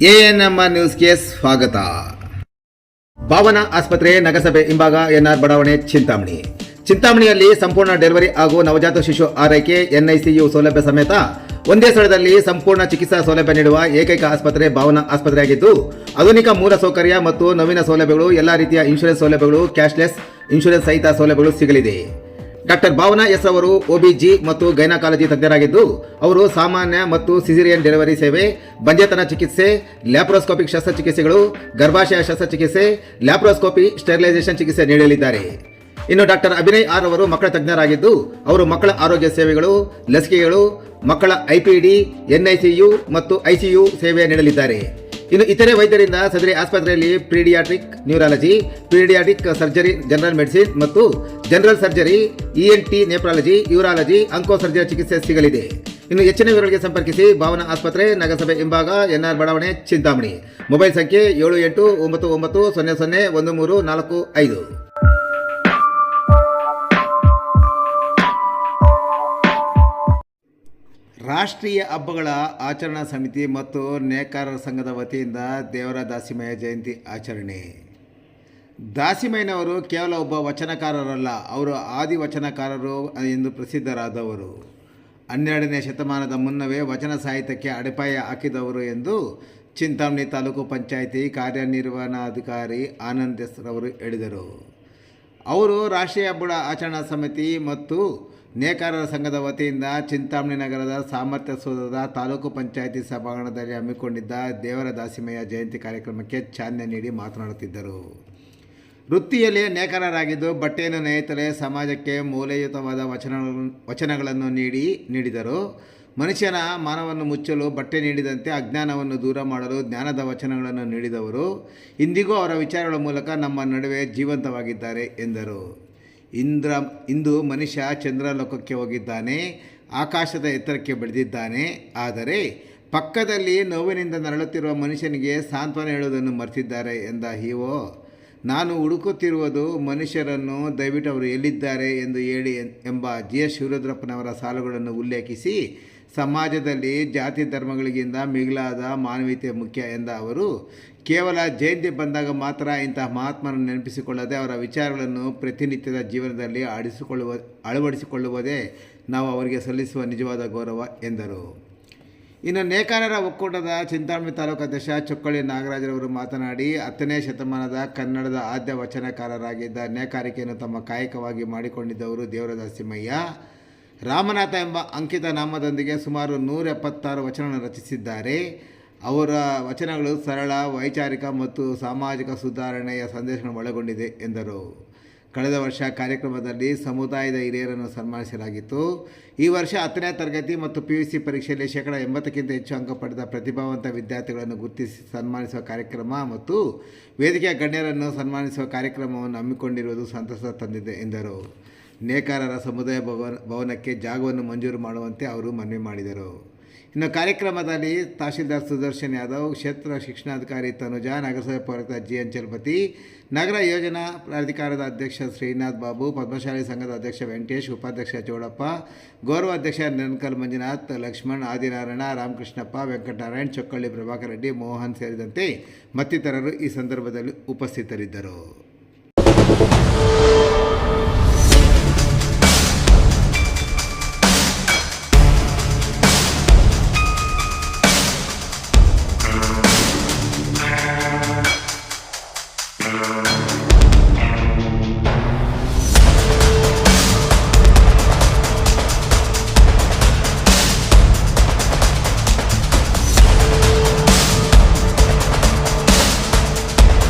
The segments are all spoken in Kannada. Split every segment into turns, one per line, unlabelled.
ಎಎನ್ಎಂ ನ್ಯೂಸ್ಗೆ ಸ್ವಾಗತ. ಭಾವನಾ ಆಸ್ಪತ್ರೆ ನಗರಸಭೆ ಹಿಂಭಾಗ ಎನ್ಆರ್ ಬಡಾವಣೆ ಚಿಂತಾಮಣಿಯಲ್ಲಿ ಸಂಪೂರ್ಣ ಡೆಲಿವರಿ ಹಾಗೂ ನವಜಾತ ಶಿಶು ಆರೈಕೆ NICU ಸೌಲಭ್ಯ ಸಮೇತ ಒಂದೇ ಸ್ಥಳದಲ್ಲಿ ಸಂಪೂರ್ಣ ಚಿಕಿತ್ಸಾ ಸೌಲಭ್ಯ ನೀಡುವ ಏಕೈಕ ಆಸ್ಪತ್ರೆ ಭಾವನಾ ಆಸ್ಪತ್ರೆಯಾಗಿದ್ದು, ಆಧುನಿಕ ಮೂಲ ಸೌಕರ್ಯ ಮತ್ತು ನವೀನ ಸೌಲಭ್ಯಗಳು, ಎಲ್ಲ ರೀತಿಯ ಇನ್ಶೂರೆನ್ಸ್ ಸೌಲಭ್ಯಗಳು, ಕ್ಯಾಶ್ಲೆಸ್ ಇನ್ಶೂರೆನ್ಸ್ ಸಹಿತ ಸೌಲಭ್ಯಗಳು ಸಿಗಲಿದೆ. ಡಾಕ್ಟರ್ ಭಾವನಾ ಎಸ್ ಅವರು OBG ಮತ್ತು ಗೈನಕಾಲಜಿ ತಜ್ಞರಾಗಿದ್ದು, ಅವರು ಸಾಮಾನ್ಯ ಮತ್ತು ಸಿಸೇರಿಯನ್ ಡೆಲಿವರಿ ಸೇವೆ, ಬಂಜೆತನ ಚಿಕಿತ್ಸೆ, ಲ್ಯಾಪ್ರೋಸ್ಕೋಪಿಕ್ ಶಸ್ತ್ರಚಿಕಿತ್ಸೆಗಳು, ಗರ್ಭಾಶಯ ಶಸ್ತ್ರಚಿಕಿತ್ಸೆ, ಲ್ಯಾಪ್ರೋಸ್ಕೋಪಿ, ಸ್ಟೆರಿಲೈಸೇಷನ್ ಚಿಕಿತ್ಸೆ ನೀಡಲಿದ್ದಾರೆ. ಇನ್ನು ಡಾಕ್ಟರ್ ಅಭಿನಯ್ ಆರ್ ಅವರು ಮಕ್ಕಳ ತಜ್ಞರಾಗಿದ್ದು, ಅವರು ಮಕ್ಕಳ ಆರೋಗ್ಯ ಸೇವೆಗಳು, ಲಸಿಕೆಗಳು, ಮಕ್ಕಳ IPD, NICU ಮತ್ತು ICU ಸೇವೆ ನೀಡಲಿದ್ದಾರೆ. ಇನ್ನು ಇತರೆ ವೈದ್ಯರಿಂದ ಸದರಿ ಆಸ್ಪತ್ರೆಯಲ್ಲಿ pediatric neurology, pediatric surgery, general medicine ಮತ್ತು general surgery, ENT nephrology, urology, onco surgery ಚಿಕಿತ್ಸೆ ಸಿಗಲಿದೆ. ಇನ್ನು ಹೆಚ್ಚಿನ ವಿವರಗಳಿಗೆ ಸಂಪರ್ಕಿಸಿ ಭಾವನಾ ಆಸ್ಪತ್ರೆ, ನಗರಸಭೆ ಹಿಂಭಾಗ, NR ಬಡಾವಣೆ, ಚಿಂತಾಮಣಿ. ಮೊಬೈಲ್ ಸಂಖ್ಯೆ 7899001345. ರಾಷ್ಟ್ರೀಯ ಹಬ್ಬಗಳ ಆಚರಣಾ ಸಮಿತಿ ಮತ್ತು ನೇಕಾರರ ಸಂಘದ ವತಿಯಿಂದ ದೇವರ ದಾಸಿಮಯ್ಯ ಜಯಂತಿ ಆಚರಣೆ. ದಾಸಿಮಯ್ಯನವರು ಕೇವಲ ಒಬ್ಬ ವಚನಕಾರರಲ್ಲ, ಅವರು ಆದಿ ವಚನಕಾರರು ಎಂದು ಪ್ರಸಿದ್ಧರಾದವರು. 12ನೇ ಶತಮಾನದ ಮುನ್ನವೇ ವಚನ ಸಾಹಿತ್ಯಕ್ಕೆ ಅಡಿಪಾಯ ಹಾಕಿದವರು ಎಂದು ಚಿಂತಾಮಣಿ ತಾಲೂಕು ಪಂಚಾಯಿತಿ ಕಾರ್ಯನಿರ್ವಹಣಾಧಿಕಾರಿ ಆನಂದ್ ಎಸ್ ರವರು ಹೇಳಿದರು. ಅವರು ರಾಷ್ಟ್ರೀಯ ಹಬ್ಬಗಳ ಆಚರಣಾ ಸಮಿತಿ ಮತ್ತು ನೇಕಾರರ ಸಂಘದ ವತಿಯಿಂದ ಚಿಂತಾಮಣಿ ನಗರದ ಸಾಮರ್ಥ್ಯ ಸೌಧದ ತಾಲೂಕು ಪಂಚಾಯಿತಿ ಸಭಾಂಗಣದಲ್ಲಿ ಹಮ್ಮಿಕೊಂಡಿದ್ದ ದೇವರ ದಾಸಿಮಯ್ಯ ಜಯಂತಿ ಕಾರ್ಯಕ್ರಮಕ್ಕೆ ಚಾಲನೆ ನೀಡಿ ಮಾತನಾಡುತ್ತಿದ್ದರು. ವೃತ್ತಿಯಲ್ಲಿ ನೇಕಾರರಾಗಿದ್ದು ಬಟ್ಟೆಯನ್ನು ನೇಯುತ್ತಲೇ ಸಮಾಜಕ್ಕೆ ಮೌಲ್ಯಯುತವಾದ ವಚನಗಳನ್ನು ನೀಡಿದರು. ಮನುಷ್ಯನ ಮಾನವನ್ನು ಮುಚ್ಚಲು ಬಟ್ಟೆ ನೀಡಿದಂತೆ ಅಜ್ಞಾನವನ್ನು ದೂರ ಮಾಡಲು ಜ್ಞಾನದ ವಚನಗಳನ್ನು ನೀಡಿದವರು. ಇಂದಿಗೂ ಅವರ ವಿಚಾರಗಳ ಮೂಲಕ ನಮ್ಮ ನಡುವೆ ಜೀವಂತವಾಗಿದ್ದಾರೆ ಎಂದರು. ಇಂದು ಮನುಷ್ಯ ಚಂದ್ರಲೋಕಕ್ಕೆ ಹೋಗಿದ್ದಾನೆ, ಆಕಾಶದ ಎತ್ತರಕ್ಕೆ ಬೆಳೆದಿದ್ದಾನೆ. ಆದರೆ ಪಕ್ಕದಲ್ಲಿ ನೋವಿನಿಂದ ನರಳುತ್ತಿರುವ ಮನುಷ್ಯನಿಗೆ ಸಾಂತ್ವನ ಹೇಳುವುದನ್ನು ಮರೆತಿದ್ದಾರೆ ಎಂದ ಇಒ, ನಾನು ಹುಡುಕುತ್ತಿರುವುದು ಮನುಷ್ಯರನ್ನು, ದಯವಿಟ್ಟು ಅವರು ಎಲ್ಲಿದ್ದಾರೆ ಎಂದು ಹೇಳಿ ಎಂಬ GS ಶಿವರುದ್ರಪ್ಪನವರ ಸಾಲುಗಳನ್ನು ಉಲ್ಲೇಖಿಸಿ, ಸಮಾಜದಲ್ಲಿ ಜಾತಿ ಧರ್ಮಗಳಿಗಿಂತ ಮಿಗಿಲಾದ ಮಾನವೀಯತೆ ಮುಖ್ಯ ಎಂದ ಅವರು, ಕೇವಲ ಜಯಂತಿ ಬಂದಾಗ ಮಾತ್ರ ಇಂತಹ ಮಹಾತ್ಮರನ್ನು ನೆನಪಿಸಿಕೊಳ್ಳದೆ ಅವರ ವಿಚಾರಗಳನ್ನು ಪ್ರತಿನಿತ್ಯದ ಜೀವನದಲ್ಲಿ ಅಳವಡಿಸಿಕೊಳ್ಳುವುದೇ ನಾವು ಅವರಿಗೆ ಸಲ್ಲಿಸುವ ನಿಜವಾದ ಗೌರವ ಎಂದರು. ಇನ್ನು ನೇಕಾರರ ಒಕ್ಕೂಟದ ಚಿಂತಾಮಣಿ ತಾಲೂಕು ಅಧ್ಯಕ್ಷ ಚೊಕ್ಕಳ್ಳಿ ನಾಗರಾಜರವರು ಮಾತನಾಡಿ, 10ನೇ ಶತಮಾನದ ಕನ್ನಡದ ಆದ್ಯ ವಚನಕಾರರಾಗಿದ್ದ ನೇಕಾರಿಕೆಯನ್ನು ತಮ್ಮ ಕಾಯಕವಾಗಿ ಮಾಡಿಕೊಂಡಿದ್ದವರು ದೇವರ ದಾಸಿಮಯ್ಯ. ರಾಮನಾಥ ಎಂಬ ಅಂಕಿತ ನಾಮದೊಂದಿಗೆ ಸುಮಾರು 176 ವಚನಗಳನ್ನು ರಚಿಸಿದ್ದಾರೆ. ಅವರ ವಚನಗಳು ಸರಳ, ವೈಚಾರಿಕ ಮತ್ತು ಸಾಮಾಜಿಕ ಸುಧಾರಣೆಯ ಸಂದೇಶಗಳನ್ನು ಒಳಗೊಂಡಿದೆ ಎಂದರು. ಕಳೆದ ವರ್ಷ ಕಾರ್ಯಕ್ರಮದಲ್ಲಿ ಸಮುದಾಯದ ಹಿರಿಯರನ್ನು ಸನ್ಮಾನಿಸಲಾಗಿತ್ತು. ಈ ವರ್ಷ 10ನೇ ತರಗತಿ ಮತ್ತು PUC ಪರೀಕ್ಷೆಯಲ್ಲಿ 80% ಹೆಚ್ಚು ಅಂಕ ಪಡೆದ ಪ್ರತಿಭಾವಂತ ವಿದ್ಯಾರ್ಥಿಗಳನ್ನು ಗುರುತಿಸಿ ಸನ್ಮಾನಿಸುವ ಕಾರ್ಯಕ್ರಮ ಮತ್ತು ವೇದಿಕೆಯ ಗಣ್ಯರನ್ನು ಸನ್ಮಾನಿಸುವ ಕಾರ್ಯಕ್ರಮವನ್ನು ಹಮ್ಮಿಕೊಂಡಿರುವುದು ಸಂತಸ ತಂದಿದೆ ಎಂದರು. ನೇಕಾರರ ಸಮುದಾಯ ಭವನಕ್ಕೆ ಜಾಗವನ್ನು ಮಂಜೂರು ಮಾಡುವಂತೆ ಅವರು ಮನವಿ ಮಾಡಿದರು. ಇನ್ನು ಕಾರ್ಯಕ್ರಮದಲ್ಲಿ ತಹಶೀಲ್ದಾರ್ ಸುದರ್ಶನ್ ಯಾದವ್, ಕ್ಷೇತ್ರ ಶಿಕ್ಷಣಾಧಿಕಾರಿ ತನುಜಾ, ನಗರಸಭೆ ಪೌರಾಯುಕ್ತ GN ಚಲಪತಿ, ನಗರ ಯೋಜನಾ ಪ್ರಾಧಿಕಾರದ ಅಧ್ಯಕ್ಷ ಶ್ರೀನಾಥ್ ಬಾಬು, ಪದ್ಮಶಾಲಿ ಸಂಘದ ಅಧ್ಯಕ್ಷ ವೆಂಕಟೇಶ್, ಉಪಾಧ್ಯಕ್ಷ ಚೌಡಪ್ಪ, ಗೌರವ ಅಧ್ಯಕ್ಷ ನಿರ್ಮಕಲ್ ಮಂಜುನಾಥ್, ಲಕ್ಷ್ಮಣ್, ಆದಿನಾರಾಯಣ, ರಾಮಕೃಷ್ಣಪ್ಪ, ವೆಂಕಟನಾರಾಯಣ್, ಚೊಕ್ಕಳ್ಳಿ ಪ್ರಭಾಕರ್ ರೆಡ್ಡಿ, ಮೋಹನ್ ಸೇರಿದಂತೆ ಮತ್ತಿತರರು ಈ ಸಂದರ್ಭದಲ್ಲಿ ಉಪಸ್ಥಿತರಿದ್ದರು.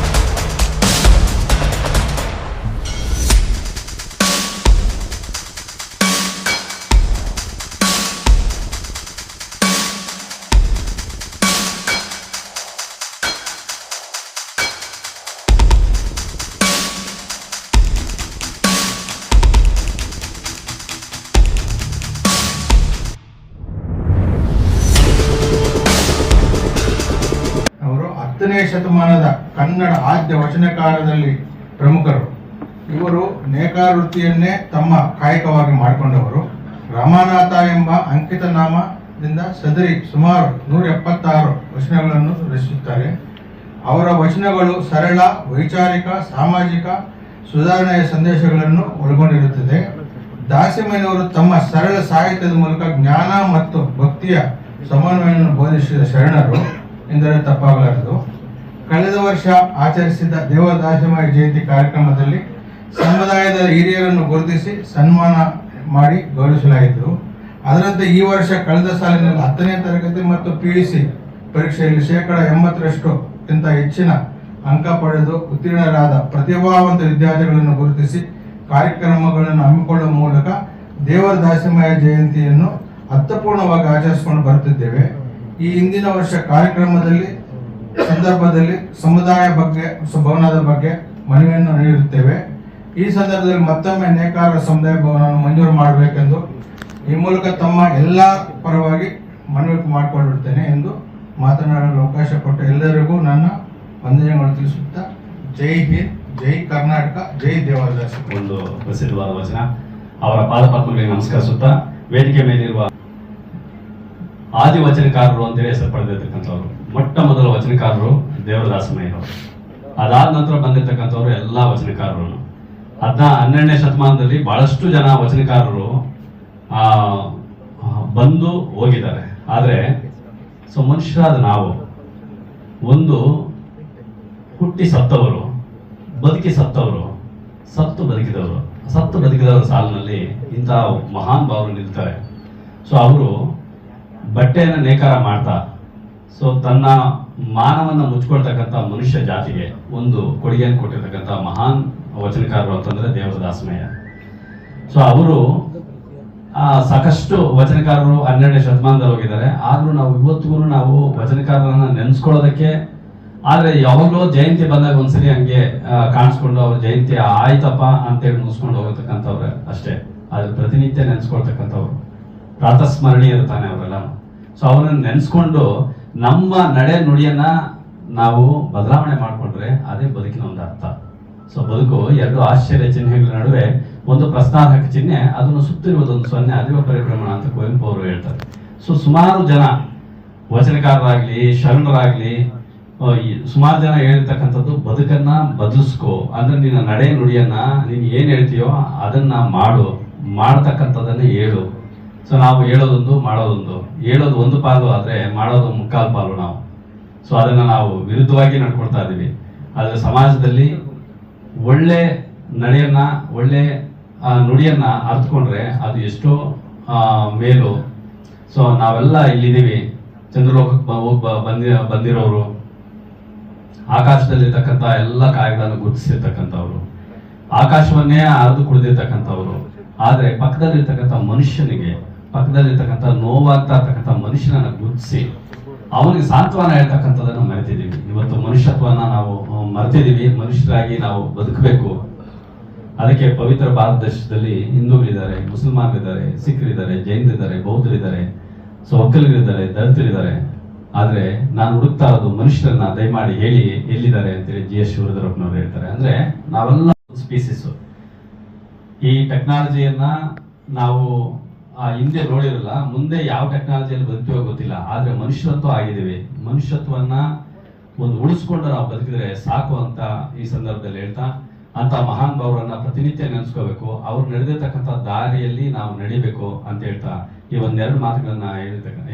ಶತಮಾನದ ಕನ್ನಡ ಆದ್ಯ ವಚನಕಾರರಲ್ಲಿ ಪ್ರಮುಖರು. ಇವರು ನೇಕಾರ ವೃತ್ತಿಯನ್ನೇ ತಮ್ಮ ಕಾಯಕವಾಗಿ ಮಾಡಿಕೊಂಡವರು. ರಾಮನಾಥ ಎಂಬ ಅಂಕಿತ ನಾಮ ದಿಂದ ಸದರಿ ಸುಮಾರು 176 ವಚನಗಳನ್ನು ರಚಿಸುತ್ತಾರೆ. ಅವರ ವಚನಗಳು ಸರಳ, ವೈಚಾರಿಕ, ಸಾಮಾಜಿಕ ಸುಧಾರಣೆಯ ಸಂದೇಶಗಳನ್ನು ಒಳಗೊಂಡಿರುತ್ತದೆ. ದಾಸಿಮಯ್ಯನವರು ತಮ್ಮ ಸರಳ ಸಾಹಿತ್ಯದ ಮೂಲಕ ಜ್ಞಾನ ಮತ್ತು ಭಕ್ತಿಯ ಸಮನ್ವಯವನ್ನು ಬೋಧಿಸಿದ ಶರಣರು ಎಂದರೆ ತಪ್ಪಾಗಲಾರದು. ಕಳೆದ ವರ್ಷ ಆಚರಿಸಿದ ದೇವರ ದಾಸಿಮಯ್ಯ ಜಯಂತಿ ಕಾರ್ಯಕ್ರಮದಲ್ಲಿ ಸಮುದಾಯದ ಹಿರಿಯರನ್ನು ಗುರುತಿಸಿ ಸನ್ಮಾನ ಮಾಡಿ ಗೌರವಿಸಲಾಯಿತು. ಅದರಂತೆ ಈ ವರ್ಷ ಕಳೆದ ಸಾಲಿನಲ್ಲಿ 10ನೇ ತರಗತಿ ಮತ್ತು PUC ಪರೀಕ್ಷೆಯಲ್ಲಿ 80%ಕ್ಕಿಂತ ಹೆಚ್ಚಿನ ಅಂಕ ಪಡೆದು ಉತ್ತೀರ್ಣರಾದ ಪ್ರತಿಭಾವಂತ ವಿದ್ಯಾರ್ಥಿಗಳನ್ನು ಗುರುತಿಸಿ ಕಾರ್ಯಕ್ರಮಗಳನ್ನು ಹಮ್ಮಿಕೊಳ್ಳುವ ಮೂಲಕ ದೇವರ ದಾಸಿಮಯ್ಯ ಜಯಂತಿಯನ್ನು ಅರ್ಥಪೂರ್ಣವಾಗಿ ಆಚರಿಸಿಕೊಂಡು ಬರುತ್ತಿದ್ದೇವೆ. ಈ ಹಿಂದಿನ ವರ್ಷ ಕಾರ್ಯಕ್ರಮದಲ್ಲಿ ಸಂದರ್ಭದಲ್ಲಿ ಸಮುದಾಯ ಬಗ್ಗೆ ಭವನದ ಬಗ್ಗೆ ಮನವಿಯನ್ನು ನೀಡುತ್ತೇವೆ. ಈ ಸಂದರ್ಭದಲ್ಲಿ ಮತ್ತೊಮ್ಮೆ ನೇಕಾರ ಸಮುದಾಯ ಭವನವನ್ನು ಮಂಜೂರು ಮಾಡಬೇಕೆಂದು ಈ ಮೂಲಕ ತಮ್ಮ ಎಲ್ಲ ಪರವಾಗಿ ಮನವಿ ಮಾಡಿಕೊಂಡಿರುತ್ತೇನೆ ಎಂದು ಮಾತನಾಡಲು ಅವಕಾಶ ಕೊಟ್ಟ ಎಲ್ಲರಿಗೂ ನನ್ನ ವಂದನೆಗಳು ತಿಳಿಸುತ್ತಾ ಜೈ ಹಿಂದ್, ಜೈ ಕರ್ನಾಟಕ, ಜೈ ದೇವರದಾಸ.
ಒಂದು ಪ್ರಸಿದ್ಧವಾದ ವಚನ. ಅವರ ಪಾದಪದ್ಮಗಳಿಗೆ ನಮಸ್ಕರಿಸುತ್ತಾ ವೇದಿಕೆ ಮೇಲಿರುವ ಆದಿ ವಚನಕಾರರು ಅಂತೇಳಿ ಹೆಸರು ಪಡೆದಿರ್ತಕ್ಕಂಥವ್ರು, ಮೊಟ್ಟ ಮೊದಲ ವಚನಕಾರರು ದೇವರದಾಸಮಯ್ಯನವರು. ಅದಾದ ನಂತರ ಬಂದಿರತಕ್ಕಂಥವ್ರು ಎಲ್ಲ ವಚನಕಾರರು. 12ನೇ ಶತಮಾನದಲ್ಲಿ ಬಹಳಷ್ಟು ಜನ ವಚನಕಾರರು ಬಂದು ಹೋಗಿದ್ದಾರೆ. ಆದರೆ ಮನುಷ್ಯರಾದ ನಾವು ಒಂದು ಹುಟ್ಟಿ ಸತ್ತವರು, ಬದುಕಿ ಸತ್ತವರು, ಸತ್ತು ಬದುಕಿದವರ ಸಾಲಿನಲ್ಲಿ ಇಂಥ ಮಹಾನ್ ಭಾವರು ನಿಲ್ತಾರೆ. ಅವರು ಬಟ್ಟೆಯನ್ನು ನೇಕಾರ ಮಾಡ್ತಾ ತನ್ನ ಮಾನವನ್ನ ಮುಚ್ಕೊಳ್ತಕ್ಕಂಥ ಮನುಷ್ಯ ಜಾತಿಗೆ ಒಂದು ಕೊಡುಗೆಯನ್ನು ಕೊಟ್ಟಿರ್ತಕ್ಕಂಥ ಮಹಾನ್ ವಚನಕಾರರು ಅಂತಂದ್ರೆ ದೇವರದಾಸಮಯ್ಯ. ಅವರು ಸಾಕಷ್ಟು ವಚನಕಾರರು 12ನೇ ಶತಮಾನದಲ್ಲಿ ಹೋಗಿದ್ದಾರೆ. ಆದ್ರೂ ನಾವು ಇವತ್ತಿಗೂ ನಾವು ವಚನಕಾರರನ್ನ ನೆನೆಸ್ಕೊಳ್ಳೋದಕ್ಕೆ, ಆದ್ರೆ ಯಾವಾಗಲೂ ಜಯಂತಿ ಬಂದಾಗ ಒಂದ್ಸರಿ ಹಂಗೆ ಕಾಣಿಸ್ಕೊಂಡು ಅವ್ರ ಜಯಂತಿ ಆಯ್ತಪ್ಪ ಅಂತೇಳಿ ಮುಗಿಸ್ಕೊಂಡು ಹೋಗತಕ್ಕಂಥವ್ರೆ ಅಷ್ಟೇ. ಆದ್ರೆ ಪ್ರತಿನಿತ್ಯ ನೆನೆಸ್ಕೊಳ್ತಕ್ಕಂಥವ್ರು, ಪ್ರಾತಸ್ಮರಣೀಯ ಇರ್ತಾನೆ ಅವರೆಲ್ಲ. ಅವರನ್ನ ನೆನೆಸ್ಕೊಂಡು ನಮ್ಮ ನಡೆ ನುಡಿಯನ್ನ ನಾವು ಬದಲಾವಣೆ ಮಾಡಿಕೊಂಡ್ರೆ ಅದೇ ಬದುಕಿನ ಒಂದು ಅರ್ಥ. ಬದುಕು ಎರಡು ಆಶ್ಚರ್ಯ ಚಿಹ್ನೆಗಳ ನಡುವೆ ಒಂದು ಪ್ರಶ್ನಾರ್ಹಕ ಚಿಹ್ನೆ, ಅದನ್ನು ಸುತ್ತಿರುವುದೊಂದು 0 ಅದಿವ ಪರಿಭ್ರಮಣ ಅಂತ ಕುವೆಂಪು ಅವರು ಹೇಳ್ತಾರೆ. ಸುಮಾರು ಜನ ವಚನಕಾರರಾಗ್ಲಿ, ಶರಣರಾಗ್ಲಿ, ಸುಮಾರು ಜನ ಹೇಳಿರ್ತಕ್ಕಂಥದ್ದು ಬದುಕನ್ನ ಬದಲಿಸ್ಕೋ, ಅಂದ್ರೆ ನಿನ್ನ ನಡೆ ನುಡಿಯನ್ನ ನೀನ್ ಏನ್ ಹೇಳ್ತೀಯೋ ಅದನ್ನ ಮಾಡತಕ್ಕಂಥದ್ದನ್ನೇ ಹೇಳು. ನಾವು ಹೇಳೋದೊಂದು, ಮಾಡೋದೊಂದು. ಹೇಳೋದು ಒಂದು ಪಾಲು ಆದ್ರೆ ಮಾಡೋದು 3/4 ಪಾಲು ನಾವು. ಅದನ್ನ ನಾವು ವಿರುದ್ಧವಾಗಿ ನಡ್ಕೊಳ್ತಾ ಇದೀವಿ. ಆದ್ರೆ ಸಮಾಜದಲ್ಲಿ ಒಳ್ಳೆ ನಡೆಯನ್ನ, ಒಳ್ಳೆ ನುಡಿಯನ್ನ ಅರ್ಥಕೊಂಡ್ರೆ ಅದು ಎಷ್ಟೋ ಮೇಲು. ನಾವೆಲ್ಲ ಇಲ್ಲಿದ್ದೀವಿ, ಚಂದ್ರಲೋಕಕ್ಕೆ ಬಂದಿರೋರು, ಆಕಾಶದಲ್ಲಿರ್ತಕ್ಕಂಥ ಎಲ್ಲ ಕಾಯಗಳನ್ನು ಗುರುತಿಸಿರ್ತಕ್ಕಂಥವ್ರು, ಆಕಾಶವನ್ನೇ ಅರ್ದು ಕುಡಿದಿರ್ತಕ್ಕಂಥವ್ರು. ಆದ್ರೆ ಪಕ್ಕದಲ್ಲಿರ್ತಕ್ಕಂಥ ಮನುಷ್ಯನಿಗೆ, ಪಕ್ಕದಲ್ಲಿರ್ತಕ್ಕಂಥ ನೋವಾಗ್ತಾ ಇರ್ತಕ್ಕಂಥ ಮನುಷ್ಯನನ್ನ ಗುರುತಿಸಿ ಅವನಿಗೆ ಸಾಂತ್ವನ ಹೇಳ್ತಕ್ಕಂಥದ್ದನ್ನು ಮರೆತಿದ್ದೀವಿ. ಇವತ್ತು ಮನುಷ್ಯತ್ವನ ನಾವು ಮರೆತಿದ್ದೀವಿ. ಮನುಷ್ಯರಾಗಿ ನಾವು ಬದುಕಬೇಕು. ಅದಕ್ಕೆ ಪವಿತ್ರ ಭಾರತ ದೇಶದಲ್ಲಿ ಹಿಂದೂಗಳಿದ್ದಾರೆ, ಮುಸಲ್ಮಾನರಿದ್ದಾರೆ, ಸಿಖ್ರಿದ್ದಾರೆ, ಜೈನರಿದ್ದಾರೆ, ಬೌದ್ಧರಿದ್ದಾರೆ, ಒಕ್ಕಲಿಗರಿದ್ದಾರೆ, ದಲಿತರಿದ್ದಾರೆ. ಆದ್ರೆ ನಾನು ಹುಡುಕ್ತಾ ಇರೋದು ಮನುಷ್ಯರನ್ನ. ದಯಮಾಡಿ ಹೇಳಿ ಎಲ್ಲಿದ್ದಾರೆ ಅಂತೇಳಿ GS ಶಿವರುದ್ರಪ್ಪನವರು ಹೇಳ್ತಾರೆ. ಅಂದ್ರೆ ನಾವೆಲ್ಲ ಸ್ಪೀಸಿಸ್. ಈ ಟೆಕ್ನಾಲಜಿಯನ್ನ ನಾವು ಹಿಂದೆ ನೋಡಿರಲ್ಲ, ಮುಂದೆ ಯಾವ ಟೆಕ್ನಾಲಜಿಯಲ್ಲಿ ಬದುಕುವ ಗೊತ್ತಿಲ್ಲ. ಆದ್ರೆ ಮನುಷ್ಯತ್ವ ಆಗಿದ್ದೀವಿ. ಮನುಷ್ಯತ್ವನ್ನ ಒಂದು ಉಳಿಸ್ಕೊಂಡು ನಾವು ಬದುಕಿದ್ರೆ ಸಾಕು ಅಂತ ಈ ಸಂದರ್ಭದಲ್ಲಿ ಹೇಳ್ತಾ, ಅಂತ ಮಹಾನ್ ಭಾವರನ್ನ ಪ್ರತಿನಿತ್ಯ ನೆನೆಸ್ಕೋಬೇಕು. ಅವ್ರು ನಡೆದಿರ್ತಕ್ಕಂಥ ದಾರಿಯಲ್ಲಿ ನಾವು ನಡಿಬೇಕು ಅಂತ ಹೇಳ್ತಾ ಈ ಒಂದೆರಡು ಮಾತುಗಳನ್ನ ಹೇಳಿರ್ತಕ್ಕಂಥ